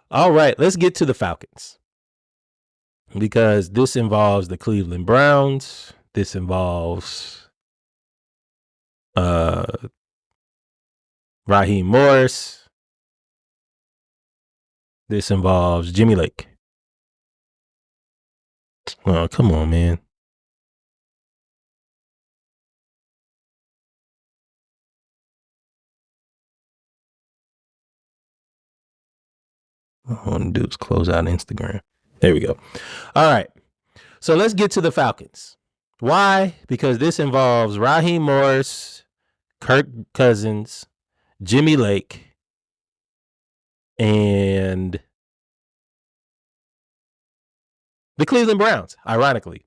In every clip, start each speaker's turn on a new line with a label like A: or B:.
A: All right, let's get to the Falcons because this involves the Cleveland Browns. This involves Raheem Morris. This involves Jimmy Lake. Oh, come on, man. What I want to do is close out Instagram. There we go. All right. So let's get to the Falcons. Why? Because this involves Raheem Morris, Kirk Cousins, Jimmy Lake, and the Cleveland Browns, ironically.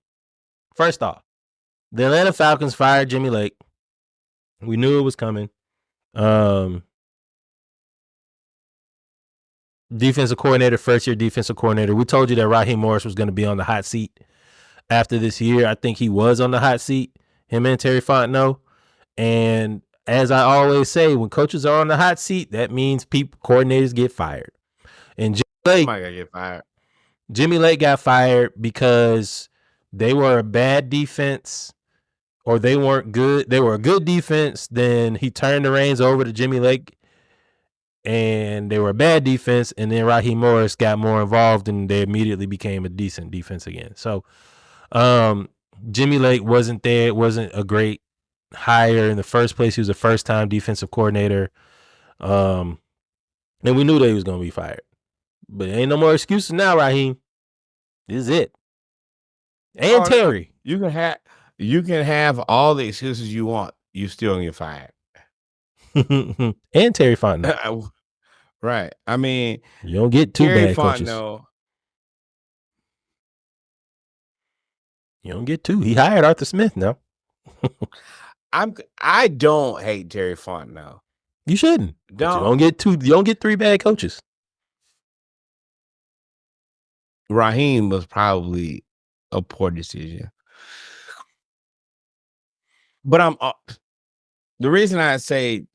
A: First off, the Atlanta Falcons fired Jimmy Lake. We knew it was coming. Defensive coordinator, first-year defensive coordinator. We told you that Raheem Morris was going to be on the hot seat after this year. I think he was on the hot seat, him and Terry Fontenot. And as I always say, when coaches are on the hot seat, that means coordinators get fired. And Jimmy Lake got fired because they were a bad defense or they weren't good. They were a good defense. Then he turned the reins over to Jimmy Lake and they were a bad defense. And then Raheem Morris got more involved and they immediately became a decent defense again. So Jimmy Lake wasn't there. It wasn't a great hire in the first place. He was a first-time defensive coordinator. And we knew that he was going to be fired. But ain't no more excuses now, Raheem. This is it. And Terry.
B: You can have all the excuses you want. You still gonna get fired.
A: And Terry Fontenot.
B: Right. I mean,
A: you don't get two bad coaches. You don't get two. He hired Arthur Smith now.
B: I don't hate Terry Fontenot.
A: You shouldn't. You don't get two. You don't get three bad coaches.
B: Raheem was probably a poor decision. But the reason I say,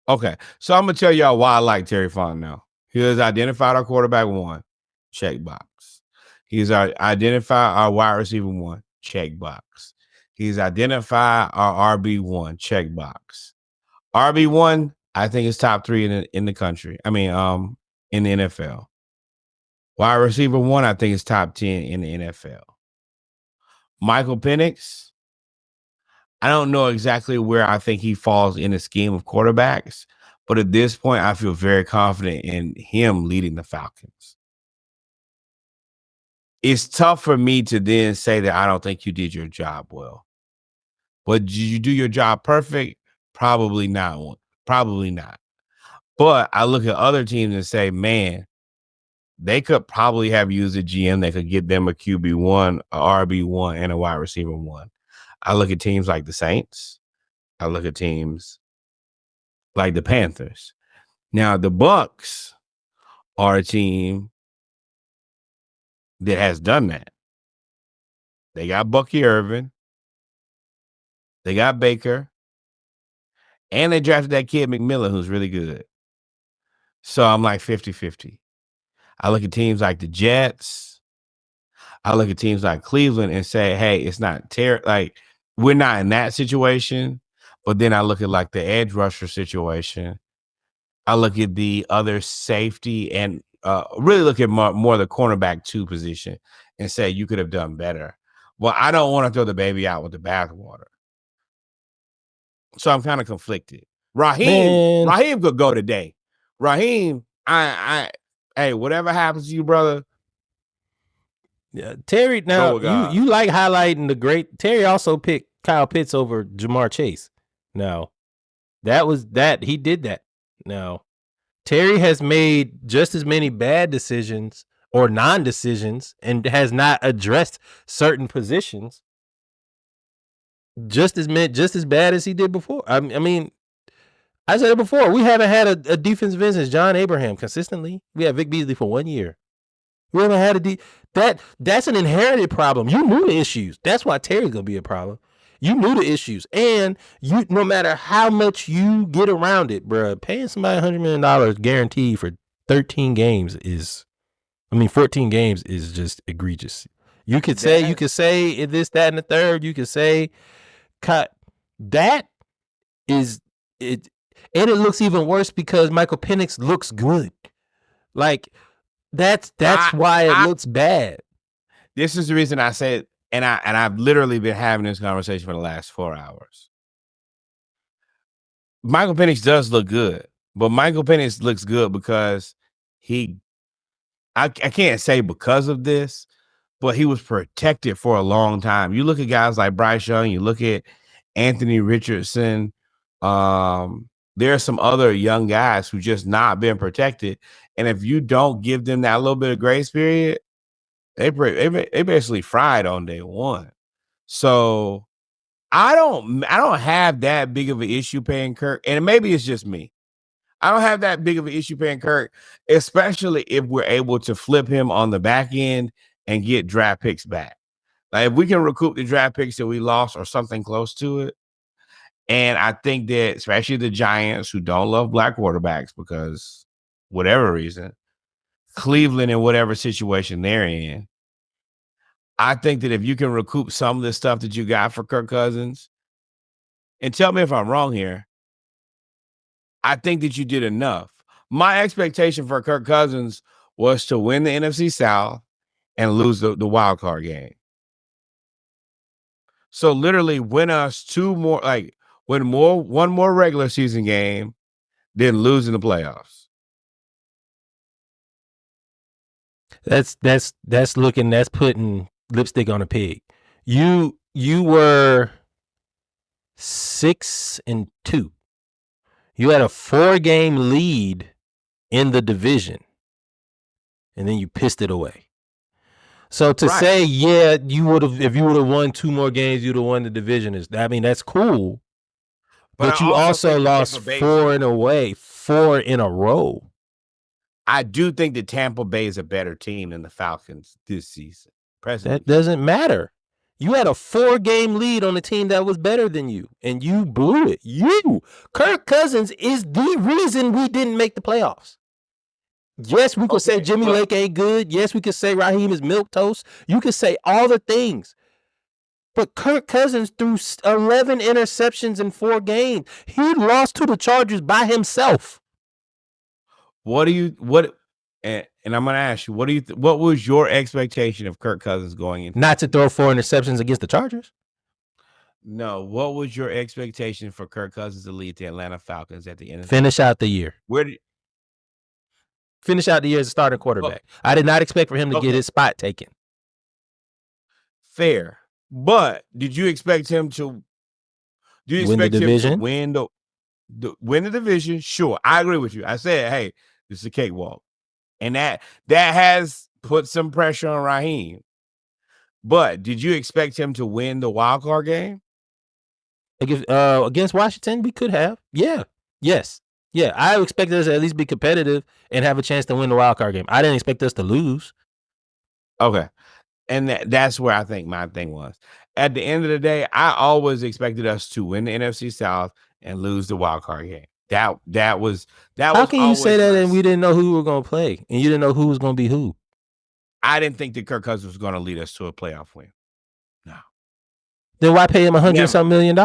B: okay, so I'm going to tell y'all why I like Terry Fontenot. He has identified our quarterback one, check box. He's identified our wide receiver one, check box. He's identified our RB1, check box. RB1, I think is top 3 in the country. I mean, in the NFL. Wide receiver 1, I think is top 10 in the NFL. Michael Penix, I don't know exactly where I think he falls in the scheme of quarterbacks, but at this point, I feel very confident in him leading the Falcons. It's tough for me to then say that I don't think you did your job well. But did you do your job perfect? Probably not. Probably not. But I look at other teams and say, man, they could probably have used a GM that could get them a QB1, a RB1, and a wide receiver 1. I look at teams like the Saints. I look at teams like the Panthers. Now, the Bucs are a team that has done that. They got Bucky Irvin. They got Baker. And they drafted that kid McMillan, who's really good. So I'm like 50-50. I look at teams like the Jets. I look at teams like Cleveland and say, hey, it's not terrible. Like, we're not in that situation. But then I look at like the edge rusher situation. I look at the other safety and really look at more the cornerback 2 position and say you could have done better. Well, I don't want to throw the baby out with the bathwater. So I'm kind of conflicted. Raheem could go today. Raheem, hey, whatever happens to you, brother.
A: Yeah, Terry. Now you like highlighting the great. Terry also picked Kyle Pitts over Jamar Chase. Now, he did that. Now, Terry has made just as many bad decisions or non-decisions and has not addressed certain positions just as bad as he did before. I mean, I said it before. We haven't had a defensive end since John Abraham consistently. We had Vic Beasley for 1 year. We haven't had that's an inherited problem. You knew the issues. That's why Terry's gonna be a problem. You knew the issues, and you, no matter how much you get around it, bro, paying somebody $100 million guaranteed for 13 games is, 14 games is just egregious. You could say this, that, and the third. You could say cut. That is it, and it looks even worse because Michael Penix looks good. Like that's why it looks bad.
B: This is the reason I said, and I've literally been having this conversation for the last 4 hours. Michael Penix does look good, but Michael Penix looks good because I can't say because of this, but he was protected for a long time. You look at guys like Bryce Young, you look at Anthony Richardson. There are some other young guys who just not been protected. And if you don't give them that little bit of grace period, they basically fried on day one. So I don't have that big of an issue paying Kirk, and maybe it's just me. I don't have that big of an issue paying Kirk, especially if we're able to flip him on the back end and get draft picks back. Like if we can recoup the draft picks that we lost or something close to it. And I think that especially the Giants, who don't love black quarterbacks because whatever reason, Cleveland in whatever situation they're in, I think that if you can recoup some of the stuff that you got for Kirk Cousins, and tell me if I'm wrong here, I think that you did enough. My expectation for Kirk Cousins was to win the NFC South and lose the wild card game. So literally win us one more regular season game, then lose in the playoffs.
A: That's putting lipstick on a pig. You were 6-2. You had a 4-game lead in the division, and then you pissed it away. So to say, yeah, you would have, if you would have won 2 more games, you'd have won the division. That's cool. But you also lost 4 in a row.
B: I do think that Tampa Bay is a better team than the Falcons this season.
A: That doesn't matter. You had a 4-game lead on a team that was better than you, and you blew it. Kirk Cousins is the reason we didn't make the playoffs. Yes, we could say Jimmy Lake ain't good. Yes, we could say Raheem is milquetoast. You could say all the things. But Kirk Cousins threw 11 interceptions in 4 games. He lost to the Chargers by himself.
B: And I'm going to ask you, what was your expectation of Kirk Cousins going into?
A: Not to throw 4 interceptions against the Chargers.
B: No, what was your expectation for Kirk Cousins to lead the Atlanta Falcons at the end of
A: finish out the year? Finish out the year as a starting quarterback. I did not expect for him to get his spot taken.
B: Fair. But did you expect him to
A: win the division?
B: Win the division? Sure. I agree with you. I said, hey, this is a cakewalk. And that has put some pressure on Raheem. But did you expect him to win the wild card game?
A: Against Washington, we could have. Yeah. Yes. Yeah. I expected us to at least be competitive and have a chance to win the wild card game. I didn't expect us to lose.
B: Okay. And that's where I think my thing was. At the end of the day, I always expected us to win the NFC South and lose the wild card game. That was.
A: How can you say that and we didn't know who we were going to play and you didn't know who was going to be who?
B: I didn't think that Kirk Cousins was going to lead us to a playoff win. No.
A: Then why pay him $100-some million?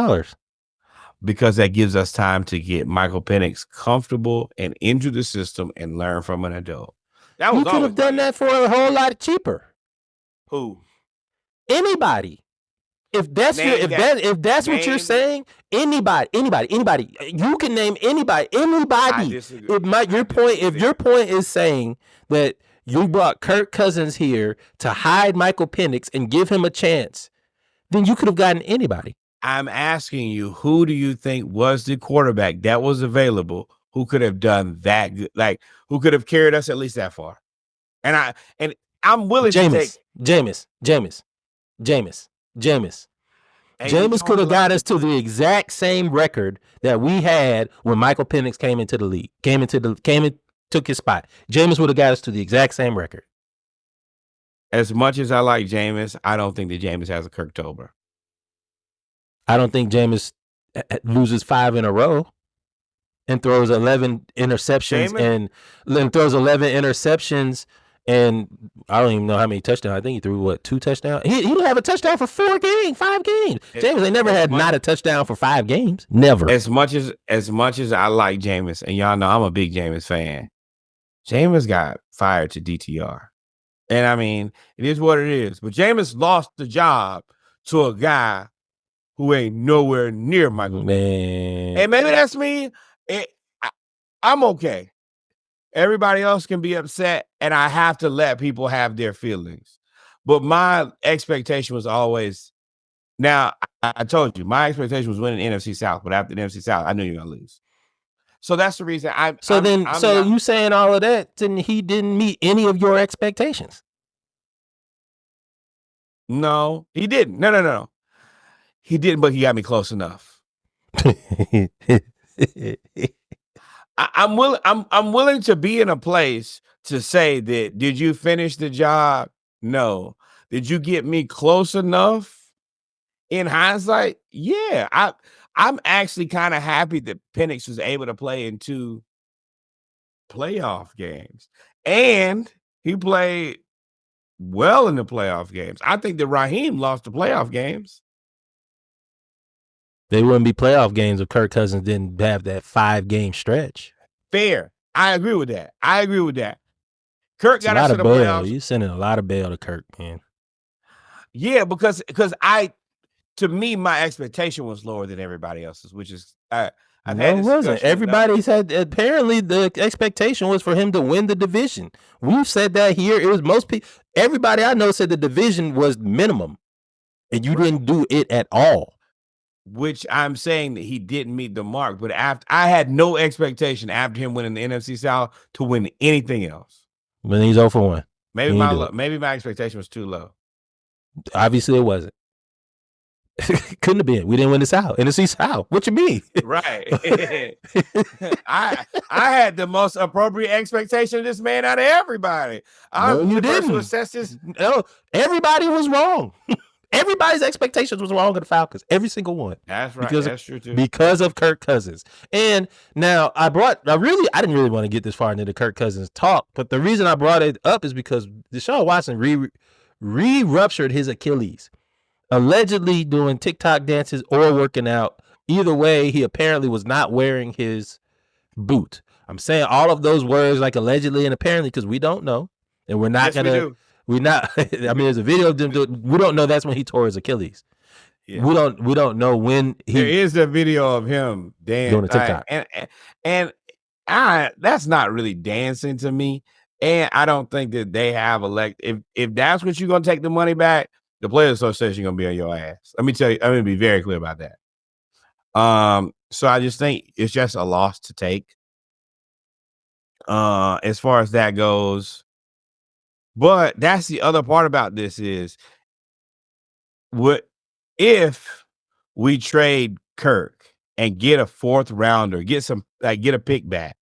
B: Because that gives us time to get Michael Penix comfortable and into the system and learn from an adult.
A: You could have done that for a whole lot cheaper.
B: Who?
A: Anybody. If that's what you're saying, anybody. You can name anybody. If your point is saying that you brought Kirk Cousins here to hide Michael Penix and give him a chance, then you could have gotten anybody.
B: I'm asking you, who do you think was the quarterback that was available who could have done that good? Like, who could have carried us at least that far? And I'm willing to take
A: Jameis. Jameis could have got us to the exact same record that we had when Michael Penix came into the league, took his spot. Jameis would have got us to the exact same record.
B: As much as I like Jameis, I don't think that Jameis has a Kirktober.
A: I don't think Jameis loses 5 in a row and throws 11 interceptions and throws 11 interceptions. And I don't even know how many touchdowns. I think he threw 2 touchdowns. He didn't have a touchdown for 5 games. Jameis ain't never had not a touchdown for 5 games. Never.
B: As much as I like Jameis, and y'all know I'm a big Jameis fan, Jameis got fired to DTR. And I mean, it is what it is. But Jameis lost the job to a guy who ain't nowhere near Michael.
A: Man.
B: And maybe that's me. I'm okay. Everybody else can be upset, and I have to let people have their feelings. But my expectation was always, now, I told you, my expectation was winning the NFC South, but after the NFC South, I knew you were going to lose. So that's the reason
A: you saying all of that, then he didn't meet any of your expectations?
B: No, he didn't. No. He didn't, but he got me close enough. I'm willing to be in a place to say that, did you finish the job? No. Did you get me close enough? In hindsight, yeah. I'm actually kind of happy that Penix was able to play in 2 playoff games. And he played well in the playoff games. I think that Raheem lost the playoff games.
A: They wouldn't be playoff games if Kirk Cousins didn't have that 5-game stretch.
B: Fair. I agree with that. Kirk got us to the playoffs.
A: You're sending a lot of bail to Kirk, man.
B: Yeah, because to me, my expectation was lower than everybody else's, which is
A: it wasn't. Everybody's apparently the expectation was for him to win the division. We've said that here. It was most people. Everybody I know said the division was minimum, and you didn't do it at all.
B: Which I'm saying that he didn't meet the mark. But after, I had no expectation after him winning the NFC South to win anything else.
A: But he's 0 for 1.
B: Maybe my expectation was too low.
A: Obviously, it wasn't. Couldn't have been. We didn't win the South. NFC South. What you mean?
B: Right. I had the most appropriate expectation of this man out of everybody.
A: You didn't. No, everybody was wrong. Everybody's expectations was wrong of the Falcons. Every single one.
B: That's right. That's true too.
A: Because of Kirk Cousins. And now I didn't really want to get this far into the Kirk Cousins talk, but the reason I brought it up is because Deshaun Watson re-ruptured his Achilles, allegedly doing TikTok dances or working out. Either way, he apparently was not wearing his boot. I'm saying all of those words like allegedly and apparently because we don't know, and we're not gonna. We're not. I mean, there's a video of them doing. We don't know that's when he tore his Achilles. Yeah. We don't know when he.
B: There is a video of him doing a TikTok, and that's not really dancing to me. And I don't think that they have if that's what you're gonna take the money back, the Players Association gonna be on your ass. Let me tell you. I'm gonna be very clear about that. So I just think it's just a loss to take. As far as that goes. But that's the other part about this is, what if we trade Kirk and get a 4th rounder, get a pick back?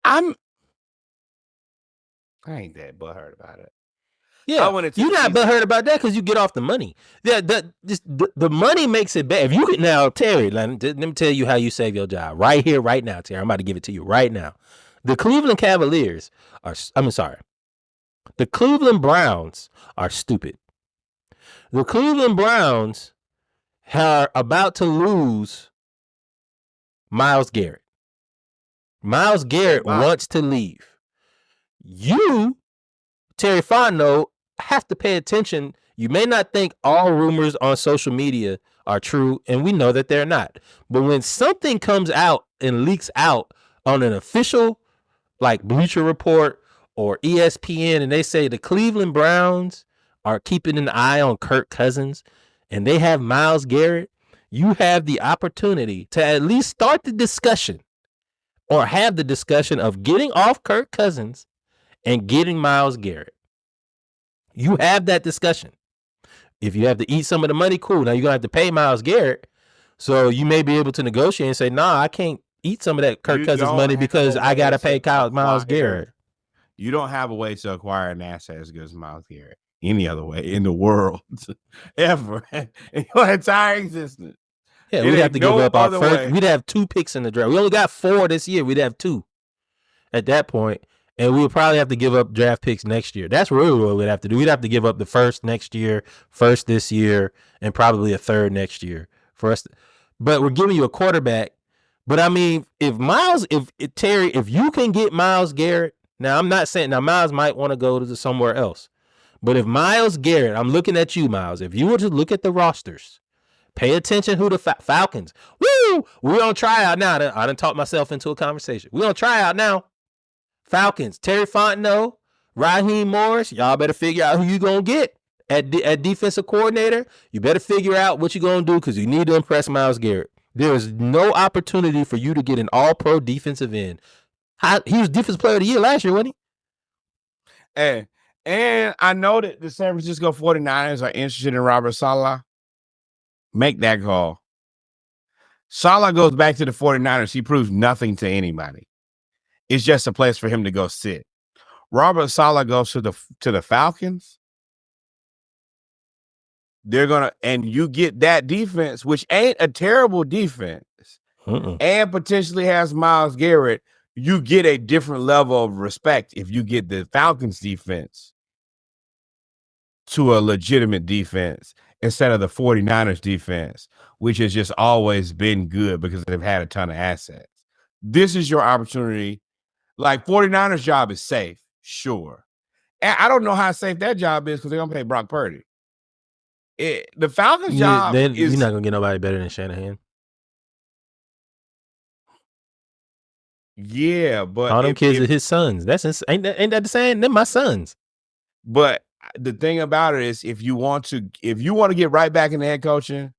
B: I ain't that butthurt about it.
A: Yeah, you're not butthurt about that because you get off the money. The money makes it bad. If you could now, Terry, let me tell you how you save your job right here, right now, Terry. I'm about to give it to you right now. The Cleveland Cavaliers the Cleveland Browns are stupid. The Cleveland Browns are about to lose Myles Garrett. Myles Garrett wants to leave. You, Terry Fontenot, have to pay attention. You may not think all rumors on social media are true, and we know that they're not. But when something comes out and leaks out on an official, like Bleacher Report or ESPN, and they say the Cleveland Browns are keeping an eye on Kirk Cousins and they have Myles Garrett, you have the opportunity to at least start the discussion or have the discussion of getting off Kirk Cousins and getting Myles Garrett. You have that discussion. If you have to eat some of the money, cool. Now you're going to have to pay Myles Garrett. So you may be able to negotiate and say, nah, I can't eat some of that Kirk Cousins money because I got to pay Myles Garrett.
B: You don't have a way to acquire an asset as good as Myles Garrett. any other way in the world ever in your entire existence.
A: Yeah,
B: It
A: we'd have
B: ain't
A: to give
B: no
A: up our
B: other
A: first.
B: way.
A: We'd have 2 picks in the draft. We only got 4 this year. We'd have 2 at that point, and we would probably have to give up draft picks next year. That's really what we'd have to do. We'd have to give up the first next year, first this year, and probably a third next year for us. But we're giving you a quarterback. But I mean, if Terry, if you can get Myles Garrett, now I'm not saying now Myles might want to go to somewhere else, but if Myles Garrett, I'm looking at you, Myles. If you were to look at the rosters, pay attention who the Falcons. Woo! We're on tryout now. I done talked myself into a conversation. We're on tryout now. Falcons, Terry Fontenot, Raheem Morris. Y'all better figure out who you going to get at defensive coordinator. You better figure out what you're going to do because you need to impress Myles Garrett. There is no opportunity for you to get an all-pro defensive end. He was defensive player of the year last year, wasn't
B: he? And I know that the San Francisco 49ers are interested in Robert Saleh. Make that call. Saleh goes back to the 49ers. He proves nothing to anybody. It's just a place for him to go sit. Robert Saleh goes to the Falcons. They're gonna, and you get that defense, which ain't a terrible defense, and potentially has Myles Garrett. You get a different level of respect if you get the Falcons defense to a legitimate defense instead of the 49ers defense, which has just always been good because they've had a ton of assets. This is your opportunity. Like 49ers job is safe, sure. And I don't know how safe that job is because they're going to pay Brock Purdy. The Falcons job is...
A: You're not going to get nobody better than Shanahan.
B: Yeah, but...
A: all them kids are his sons. Ain't that the same? They're my sons.
B: But the thing about it is if you want to get right back in the head coaching,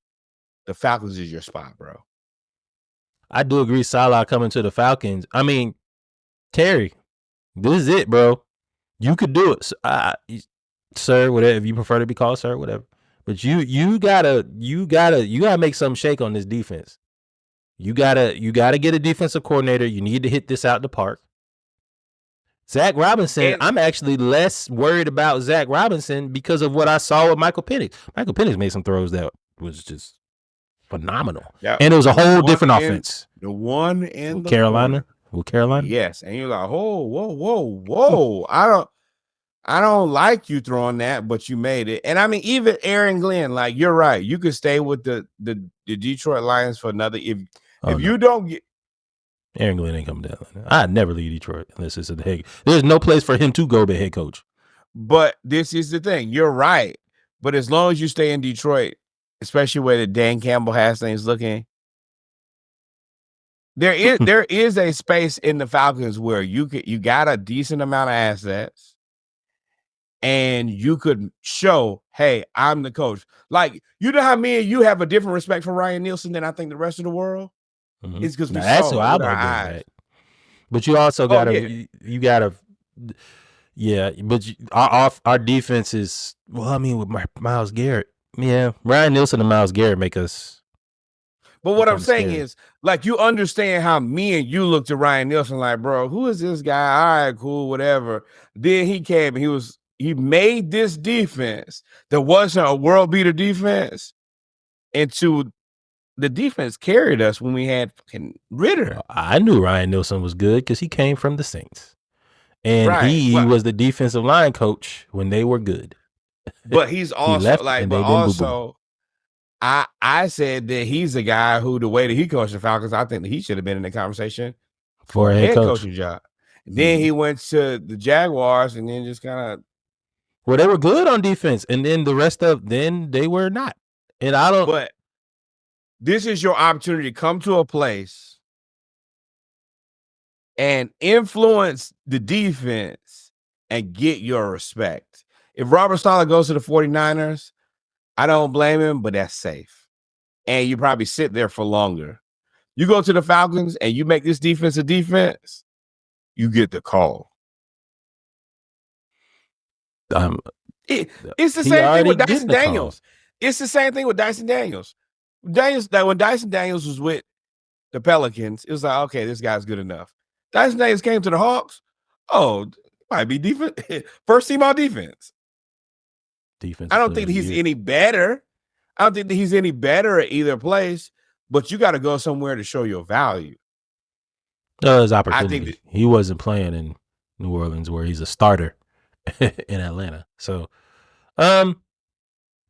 B: the Falcons is your spot, bro.
A: I do agree Saleh coming to the Falcons. I mean, Terry, this is it, bro. You could do it. Sir, whatever. If you prefer to be called sir, whatever. But you gotta make something shake on this defense. You gotta get a defensive coordinator. You need to hit this out the park. Zach Robinson, I'm actually less worried about Zach Robinson because of what I saw with Michael Penix. Michael Penix made some throws that was just phenomenal. Yeah. And it was a whole different offense.
B: The one in
A: Carolina. Well, Carolina.
B: Yes. And you're like, whoa. I don't like you throwing that, but you made it. And I mean, even Aaron Glenn, like you're right. You could stay with the Detroit Lions for another. If you don't get
A: Aaron Glenn ain't coming down. I'd never leave Detroit unless it's a head. There's no place for him to go but head coach.
B: But this is the thing. You're right. But as long as you stay in Detroit, especially where the Dan Campbell has things looking, there is a space in the Falcons where you got a decent amount of assets and you could show, hey, I'm the coach. Like, you know how me and you have a different respect for Ryan Nielsen than I think the rest of the world? Mm-hmm. It's because
A: that's what I'm eyes. But you also gotta but our defense is with Myles Garrett. Yeah, Ryan Nielsen and Myles Garrett make us.
B: But what I'm saying is, like, you understand how me and you looked at Ryan Nielsen like, bro, who is this guy? All right, cool, whatever. Then he came and he made this defense that wasn't a world beater defense into the defense carried us when we had fucking Ritter.
A: I knew Ryan Nielsen was good because he came from the Saints. And he was the defensive line coach when they were good.
B: But he's also I said that he's a guy who, the way that he coached the Falcons, I think that he should have been in the conversation for a head coaching job. And then he went to the Jaguars and then just kind of.
A: Well, they were good on defense. And then the rest then they were not. And I don't.
B: But this is your opportunity to come to a place and influence the defense and get your respect. If Robert Saleh goes to the 49ers, I don't blame him, but that's safe. And you probably sit there for longer. You go to the Falcons and you make this defense a defense, you get the call. It's the same thing with Dyson Daniels. It's the same thing with Dyson Daniels. When Dyson Daniels was with the Pelicans, it was like, okay, this guy's good enough. Dyson Daniels came to the Hawks. Oh, might be defense. First team on defense.
A: defensive.
B: I don't think he's any better. I don't think that he's any better at either place. But you got to go somewhere to show your value.
A: His opportunity. He wasn't playing in New Orleans where he's a starter in Atlanta. So,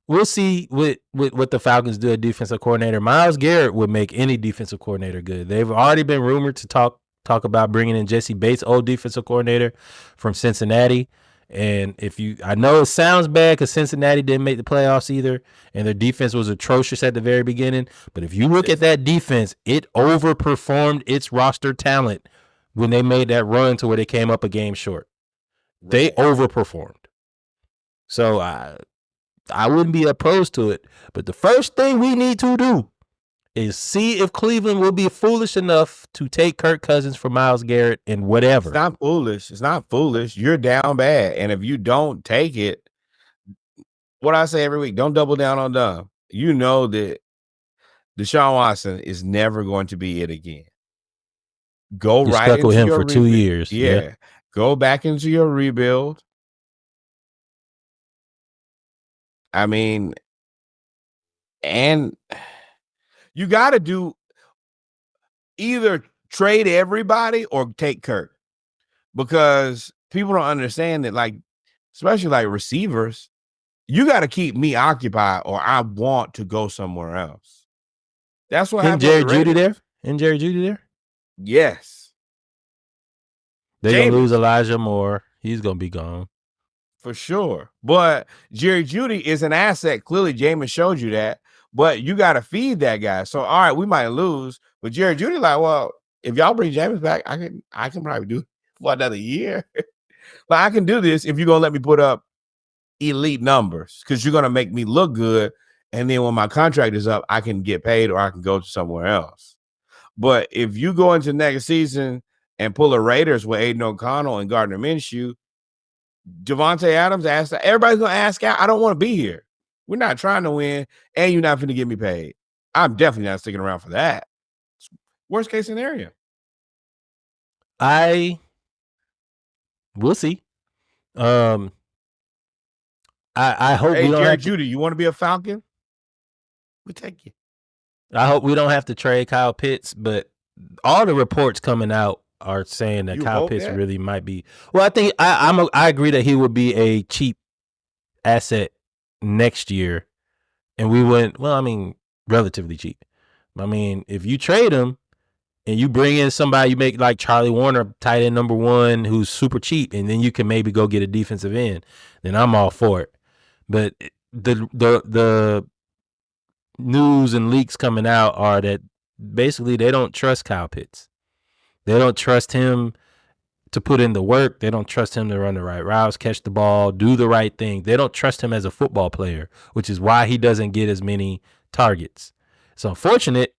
A: we'll see what the Falcons do at defensive coordinator. Myles Garrett would make any defensive coordinator good. They've already been rumored to talk about bringing in Jesse Bates, old defensive coordinator from Cincinnati. And I know it sounds bad because Cincinnati didn't make the playoffs either, and their defense was atrocious at the very beginning. But if you look at that defense, it overperformed its roster talent when they made that run to where they came up a game short. They overperformed. So I wouldn't be opposed to it. But the first thing we need to do is see if Cleveland will be foolish enough to take Kirk Cousins for Myles Garrett and whatever.
B: It's not foolish. It's not foolish. You're down bad. And if you don't take it, what I say every week, don't double down on dumb. You know that Deshaun Watson is never going to be it again. Go
A: You're
B: right
A: stuck
B: into
A: with him
B: your
A: for 2 years.
B: Yeah. Go back into your rebuild. I mean, and you got to do either trade everybody or take Kirk, because people don't understand that, like, especially like receivers, you got to keep me occupied or I want to go somewhere else. That's what happened.
A: Jerry Jeudy there? Jerry Jeudy there?
B: Yes.
A: They're going to lose Elijah Moore. He's going to be gone.
B: For sure. But Jerry Jeudy is an asset. Clearly, Jameis showed you that. But you got to feed that guy. So, all right, we might lose. But Jerry Jeudy, like, well, if y'all bring Jameis back, I can probably do it for another year. But I can do this if you're going to let me put up elite numbers, because you're going to make me look good. And then when my contract is up, I can get paid or I can go to somewhere else. But if you go into next season and pull a Raiders with Aiden O'Connell and Gardner Minshew, Javonte Adams asked, everybody's going to ask out, I don't want to be here. We're not trying to win, and you're not going to get me paid. I'm definitely not sticking around for that. Worst case scenario.
A: We'll see. I hope we don't.
B: Jerry Jeudy, you want to be a Falcon? We'll take you.
A: I hope we don't have to trade Kyle Pitts, but all the reports coming out are saying that Kyle Pitts really might be. Well, I think I agree that he would be a cheap asset next year, and we wouldn't. Well, I mean, relatively cheap. I mean, if you trade him and you bring in somebody, you make like Charlie Warner tight end number 1, who's super cheap, and then you can maybe go get a defensive end, then I'm all for it. But the news and leaks coming out are that basically they don't trust Kyle Pitts. They don't trust him to put in the work. They don't trust him to run the right routes, catch the ball, do the right thing. They don't trust him as a football player, which is why he doesn't get as many targets. It's unfortunate,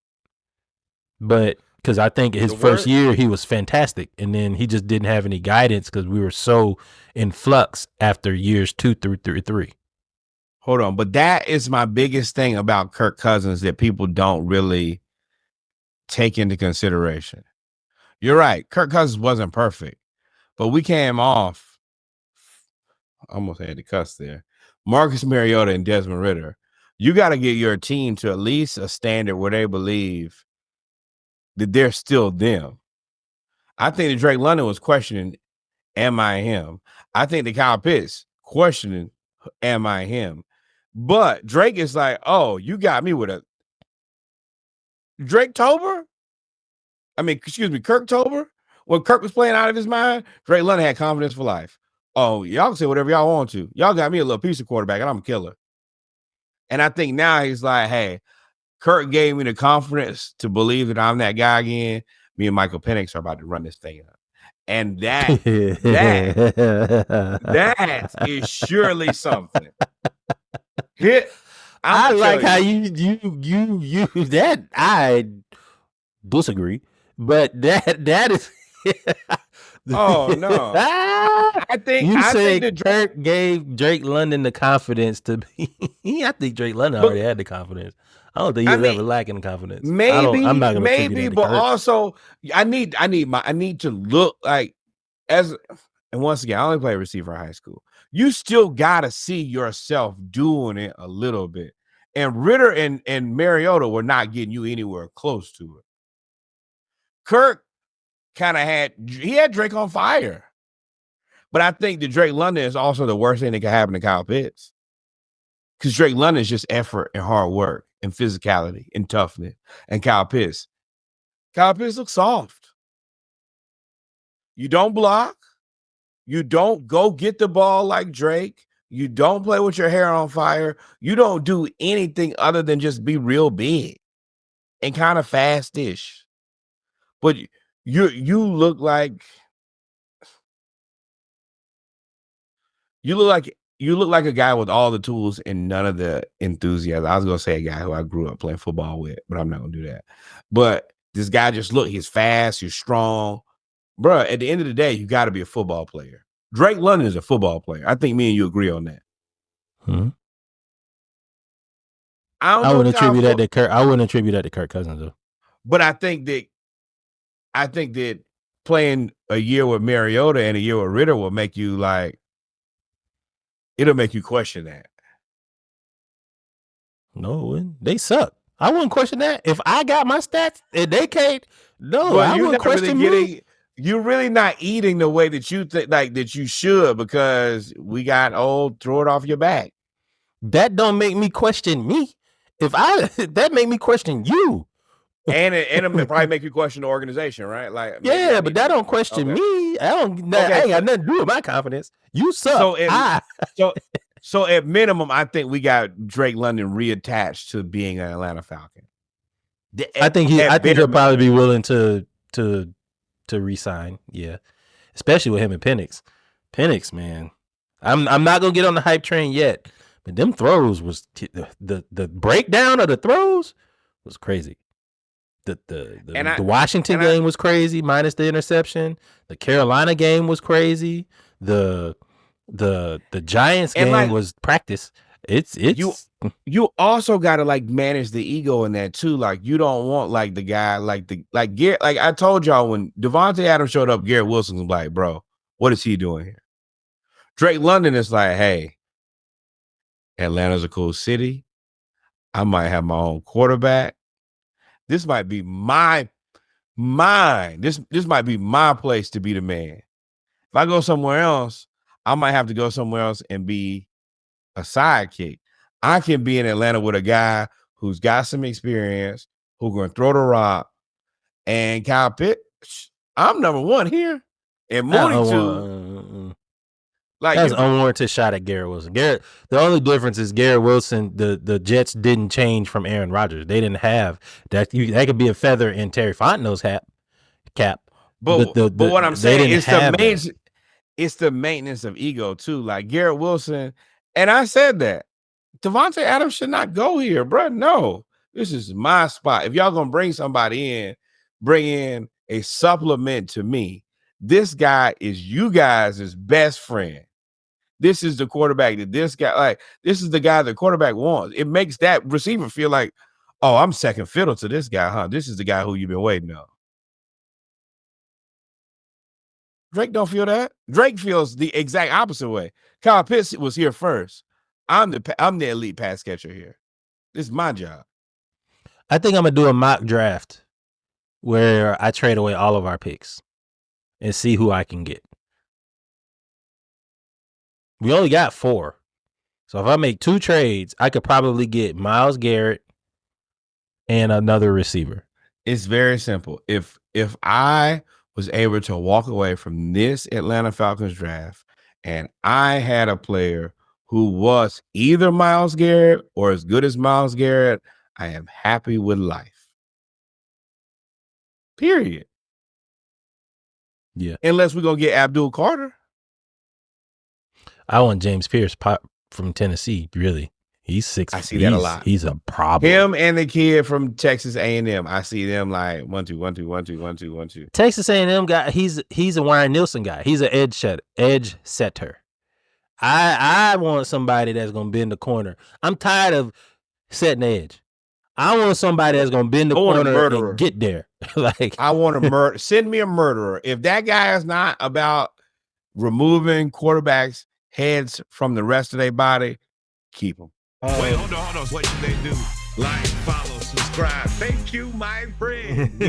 A: but because I think his first year he was fantastic, and then he just didn't have any guidance because we were so in flux after years 2 through 3.
B: Hold on, but that is my biggest thing about Kirk Cousins that people don't really take into consideration. You're right. Kirk Cousins wasn't perfect, but we came off, I almost had to cuss there, Marcus Mariota and Desmond Ridder. You got to get your team to at least a standard where they believe that they're still them. I think that Drake London was questioning, am I him? I think that Kyle Pitts questioning, am I him? But Drake is like, oh, you got me with a Kirk Tober. When Kirk was playing out of his mind, Drake London had confidence for life. Oh, y'all can say whatever y'all want to. Y'all got me a little piece of quarterback, and I'm a killer. And I think now he's like, hey, Kirk gave me the confidence to believe that I'm that guy again. Me and Michael Penix are about to run this thing up. And that is surely something.
A: I like how you that. I disagree, but that is.
B: Oh no! I think
A: Kirk gave Drake London the confidence to be. I think Drake London already had the confidence. I don't think he was ever lacking confidence. I'm not gonna
B: maybe, but Kirk. Also I need to look like as And once again, I only played receiver in high school. You still got to see yourself doing it a little bit. And Ritter and Mariota were not getting you anywhere close to it. Kirk kind of had Drake on fire. But I think that Drake London is also the worst thing that could happen to Kyle Pitts. Because Drake London is just effort and hard work and physicality and toughness. And Kyle Pitts looks soft. You don't block. You don't go get the ball like Drake. You don't play with your hair on fire. You don't do anything other than just be real big and kind of fast-ish. But you look like a guy with all the tools and none of the enthusiasm. I was gonna say a guy who I grew up playing football with, but I'm not gonna do that. But this guy he's fast, he's strong. Bro, at the end of the day, you got to be a football player. Drake London is a football player. I think me and you agree on that.
A: I wouldn't attribute that to Kirk. I wouldn't attribute that to Kirk Cousins though.
B: But I think that playing a year with Mariota and a year with Ritter will make you it'll make you question that.
A: No, they suck. I wouldn't question that. If I got my stats and they can't, I wouldn't question me.
B: You're really not eating the way that you think that you should because we got old. Throw it off your back.
A: That don't make me question me. That make me question you.
B: And it probably make you question the organization, right?
A: But that don't question me. I ain't got nothing to do with my confidence. You suck.
B: So at minimum, I think we got Drake London reattached to being an Atlanta Falcon.
A: I think he'll probably be willing to re-sign. Yeah, especially with him and Penix. Penix, man, I'm not gonna get on the hype train yet, but them throws was the breakdown of the throws was crazy. The Washington game was crazy, minus the interception. The Carolina game was crazy. The Giants game was practice. It's
B: you also gotta manage the ego in that too. You don't want the guy Garrett. I told y'all when Devontae Adams showed up, Garrett Wilson was like, bro, what is he doing here? Drake London is like, hey, Atlanta's a cool city. I might have my own quarterback. This might be mine. This might be my place to be the man. If I go somewhere else, I might have to go somewhere else and be a sidekick. I can be in Atlanta with a guy who's got some experience, who's going to throw the rock. And Kyle Pitts, I'm number one here. And Mooney too.
A: That's an unwarranted shot at Garrett Wilson. The only difference is Garrett Wilson, the Jets didn't change from Aaron Rodgers. They didn't have that. That could be a feather in Terry Fontenot's cap.
B: But what I'm saying is it's the maintenance of ego too. Garrett Wilson, and I said that Devontae Adams should not go here, bro. No, this is my spot. If y'all gonna bring somebody in, bring in a supplement to me. This guy is you guys' best friend. This is the quarterback that this guy this is the guy the quarterback wants. It makes that receiver feel like, oh, I'm second fiddle to this guy, huh? This is the guy who you've been waiting on. Drake don't feel that. Drake feels the exact opposite way. Kyle Pitts was here first. I'm the elite pass catcher here. This is my job.
A: I think I'm gonna do a mock draft where I trade away all of our picks and see who I can get. We only got 4. So if I make 2 trades, I could probably get Myles Garrett and another receiver.
B: It's very simple. If I was able to walk away from this Atlanta Falcons draft and I had a player who was either Myles Garrett or as good as Myles Garrett, I am happy with life. Period.
A: Yeah.
B: Unless we're going to get Abdul Carter.
A: I want James Pierce from Tennessee, really. He's 6.
B: I see that a lot.
A: He's a problem.
B: Him and the kid from Texas A&M. I see them 1, 2, 1, 2, 1, 2, 1, 2, 1, 2.
A: Texas A&M guy, he's a Ryan Nielsen guy. He's an edge setter. I want somebody that's going to bend the corner. I'm tired of setting the edge. I want somebody that's going to bend the corner and get there.
B: I want a murder. Send me a murderer. If that guy is not about removing quarterbacks' heads from the rest of their body, keep them.
C: Wait, hold on. What should they do? Like, follow, subscribe. Thank you, my friend.